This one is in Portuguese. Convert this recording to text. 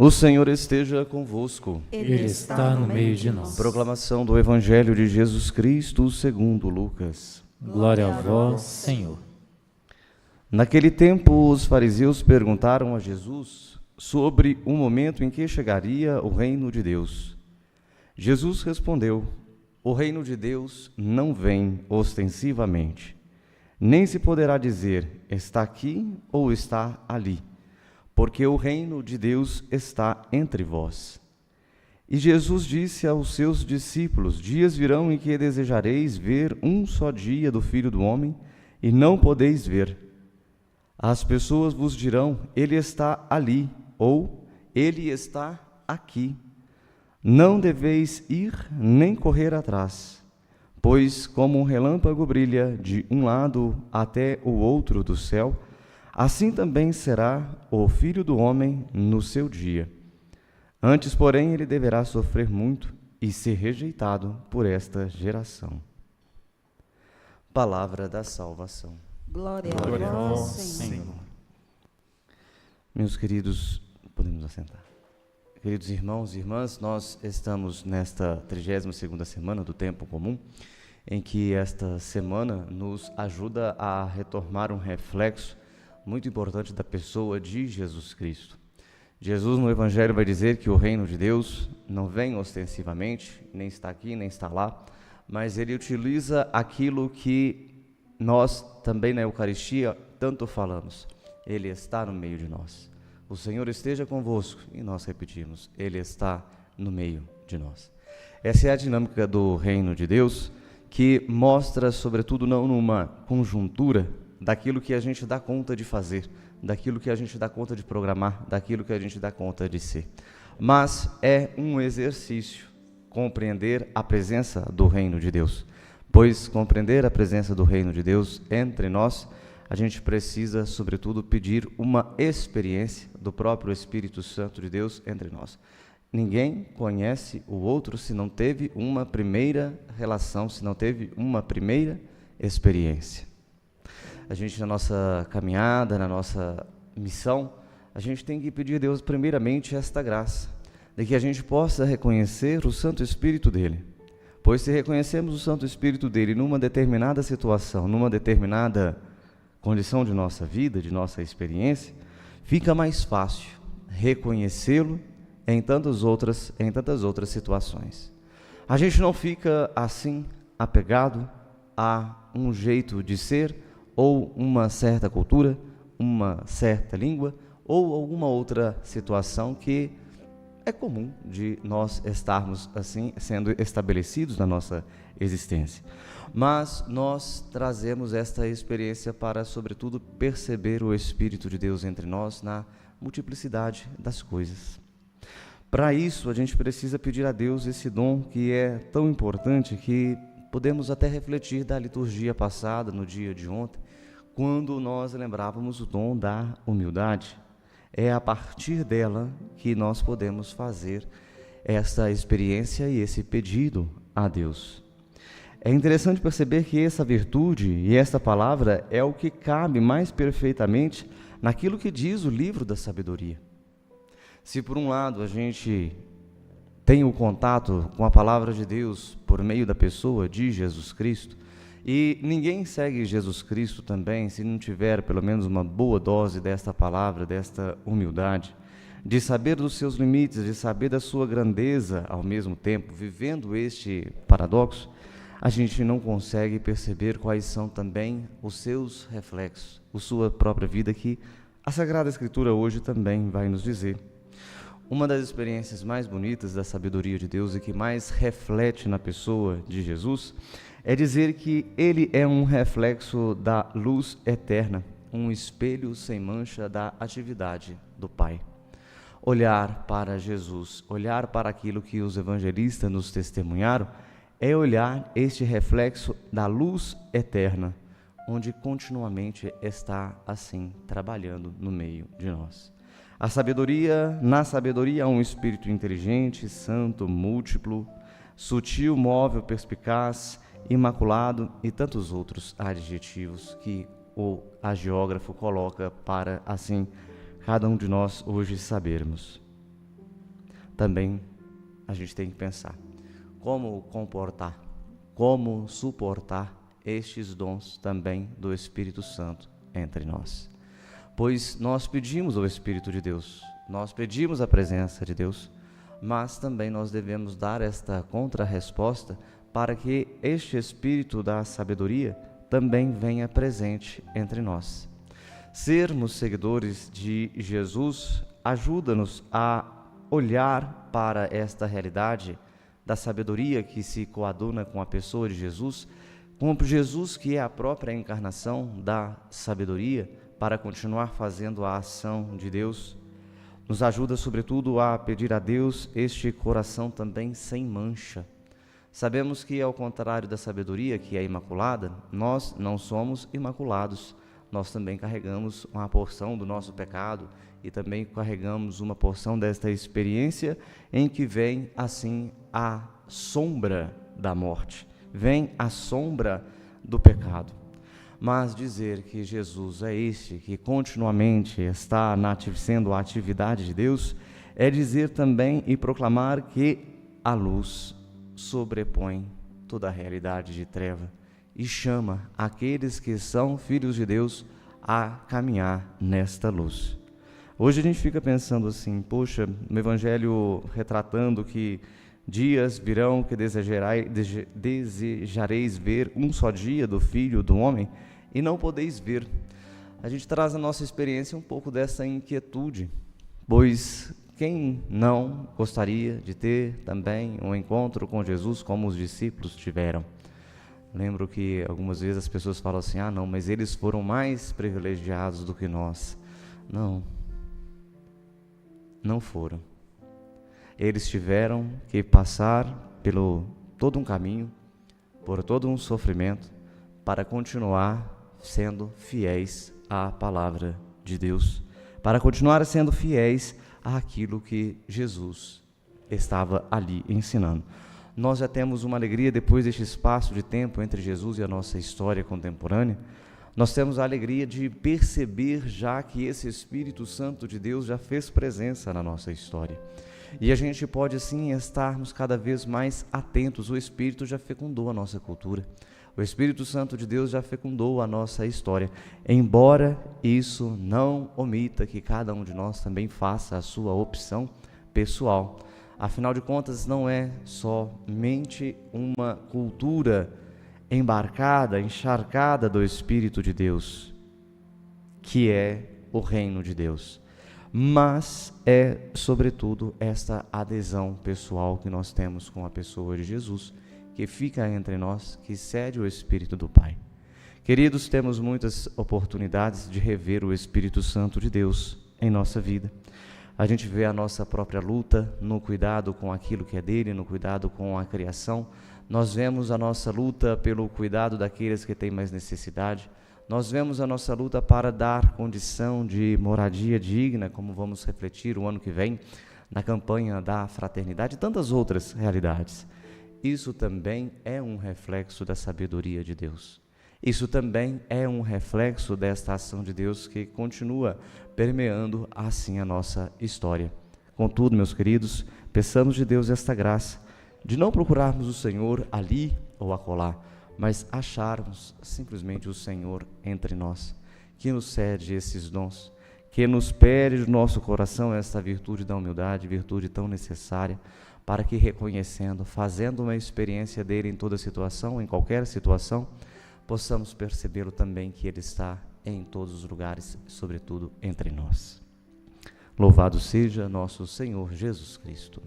O Senhor esteja convosco. Ele está no meio de nós. Proclamação do Evangelho de Jesus Cristo segundo Lucas. Glória a vós, Senhor. Naquele tempo, os fariseus perguntaram a Jesus sobre o momento em que chegaria o reino de Deus. Jesus respondeu: o reino de Deus não vem ostensivamente, nem se poderá dizer está aqui ou está ali, porque o reino de Deus está entre vós. E Jesus disse aos seus discípulos: dias virão em que desejareis ver um só dia do Filho do Homem, e não podeis ver. As pessoas vos dirão: ele está ali, ou ele está aqui. Não deveis ir nem correr atrás, pois como um relâmpago brilha de um lado até o outro do céu, assim também será o Filho do Homem no seu dia. Antes, porém, ele deverá sofrer muito e ser rejeitado por esta geração. Palavra da salvação. Glória Glória a a vós, vós, Senhor. Senhor. Meus queridos, podemos assentar. Queridos irmãos e irmãs, nós estamos nesta 32ª semana do Tempo Comum, em que esta semana nos ajuda a retomar um reflexo muito importante da pessoa de Jesus Cristo. Jesus no Evangelho vai dizer que o reino de Deus não vem ostensivamente, nem está aqui, nem está lá, mas ele utiliza aquilo que nós também na Eucaristia tanto falamos. Ele está no meio de nós. O Senhor esteja convosco, e nós repetimos, Ele está no meio de nós. Essa é a dinâmica do reino de Deus, que mostra, sobretudo, não numa conjuntura daquilo que a gente dá conta de fazer, daquilo que a gente dá conta de programar, daquilo que a gente dá conta de ser. Mas é um exercício compreender a presença do reino de Deus. Pois compreender a presença do reino de Deus entre nós, a gente precisa, sobretudo, pedir uma experiência do próprio Espírito Santo de Deus entre nós. Ninguém conhece o outro se não teve uma primeira relação, se não teve uma primeira experiência. A gente, na nossa caminhada, na nossa missão, a gente tem que pedir a Deus, primeiramente, esta graça, de que a gente possa reconhecer o Santo Espírito dele. Pois se reconhecemos o Santo Espírito dele numa determinada situação, numa determinada condição de nossa vida, de nossa experiência, fica mais fácil reconhecê-lo em tantas outras situações. A gente não fica assim apegado a um jeito de ser, ou uma certa cultura, uma certa língua, ou alguma outra situação que é comum de nós estarmos assim, sendo estabelecidos na nossa existência. Mas nós trazemos esta experiência para, sobretudo, perceber o Espírito de Deus entre nós na multiplicidade das coisas. Para isso, a gente precisa pedir a Deus esse dom que é tão importante que podemos até refletir da liturgia passada, no dia de ontem, quando nós lembrávamos o dom da humildade. É a partir dela que nós podemos fazer essa experiência e esse pedido a Deus. É interessante perceber que essa virtude e esta palavra é o que cabe mais perfeitamente naquilo que diz o livro da sabedoria. Se por um lado a gente tem o contato com a palavra de Deus por meio da pessoa de Jesus Cristo, e ninguém segue Jesus Cristo também se não tiver pelo menos uma boa dose desta palavra, desta humildade, de saber dos seus limites, de saber da sua grandeza ao mesmo tempo, vivendo este paradoxo, a gente não consegue perceber quais são também os seus reflexos, a sua própria vida, que a Sagrada Escritura hoje também vai nos dizer. Uma das experiências mais bonitas da sabedoria de Deus e que mais reflete na pessoa de Jesus é dizer que ele é um reflexo da luz eterna, um espelho sem mancha da atividade do Pai. Olhar para Jesus, olhar para aquilo que os evangelistas nos testemunharam, é olhar este reflexo da luz eterna, onde continuamente está assim, trabalhando no meio de nós. Na sabedoria há um espírito inteligente, santo, múltiplo, sutil, móvel, perspicaz, imaculado e tantos outros adjetivos que o hagiógrafo coloca para, assim, cada um de nós hoje sabermos. também a gente tem que pensar como comportar, como suportar estes dons também do Espírito Santo entre nós. Pois nós pedimos o Espírito de Deus, nós pedimos a presença de Deus, mas também nós devemos dar esta contrarresposta para que este Espírito da sabedoria também venha presente entre nós. Sermos seguidores de Jesus ajuda-nos a olhar para esta realidade da sabedoria que se coaduna com a pessoa de Jesus, com Jesus que é a própria encarnação da sabedoria, para continuar fazendo a ação de Deus. Nos ajuda, sobretudo, a pedir a Deus este coração também sem mancha. Sabemos que, ao contrário da sabedoria, que é imaculada, nós não somos imaculados. Nós também carregamos uma porção do nosso pecado e também carregamos uma porção desta experiência em que vem, assim, a sombra da morte, vem a sombra do pecado. Mas dizer que Jesus é este que continuamente está sendo a atividade de Deus, é dizer também e proclamar que a luz sobrepõe toda a realidade de treva e chama aqueles que são filhos de Deus a caminhar nesta luz. Hoje a gente fica pensando assim, poxa, no Evangelho retratando que dias virão que desejareis ver um só dia do Filho do Homem e não podeis ver. A gente traz a nossa experiência um pouco dessa inquietude, pois quem não gostaria de ter também um encontro com Jesus como os discípulos tiveram? Lembro que algumas vezes as pessoas falam assim, não, mas eles foram mais privilegiados do que nós. Não foram. Eles tiveram que passar pelo todo um caminho, por todo um sofrimento, para continuar sendo fiéis à palavra de Deus, para continuar sendo fiéis àquilo que Jesus estava ali ensinando. Nós já temos uma alegria depois deste espaço de tempo entre Jesus e a nossa história contemporânea. Nós temos a alegria de perceber já que esse Espírito Santo de Deus já fez presença na nossa história. E a gente pode, assim, estarmos cada vez mais atentos. O Espírito já fecundou a nossa cultura. O Espírito Santo de Deus já fecundou a nossa história. Embora isso não omita que cada um de nós também faça a sua opção pessoal. Afinal de contas, não é somente uma cultura embarcada, encharcada do Espírito de Deus, que é o reino de Deus, mas é, sobretudo, esta adesão pessoal que nós temos com a pessoa de Jesus, que fica entre nós, que cede o Espírito do Pai. Queridos, temos muitas oportunidades de rever o Espírito Santo de Deus em nossa vida. A gente vê a nossa própria luta no cuidado com aquilo que é dele, no cuidado com a criação. Nós vemos a nossa luta pelo cuidado daqueles que têm mais necessidade. Nós vemos a nossa luta para dar condição de moradia digna, como vamos refletir o ano que vem, na campanha da fraternidade e tantas outras realidades. Isso também é um reflexo da sabedoria de Deus. Isso também é um reflexo desta ação de Deus que continua permeando assim a nossa história. Contudo, meus queridos, peçamos de Deus esta graça de não procurarmos o Senhor ali ou acolá, mas acharmos simplesmente o Senhor entre nós, que nos cede esses dons, que nos pede do nosso coração esta virtude da humildade, virtude tão necessária, para que reconhecendo, fazendo uma experiência dele em toda situação, em qualquer situação, possamos percebê-lo também que ele está em todos os lugares, sobretudo entre nós. Louvado seja nosso Senhor Jesus Cristo.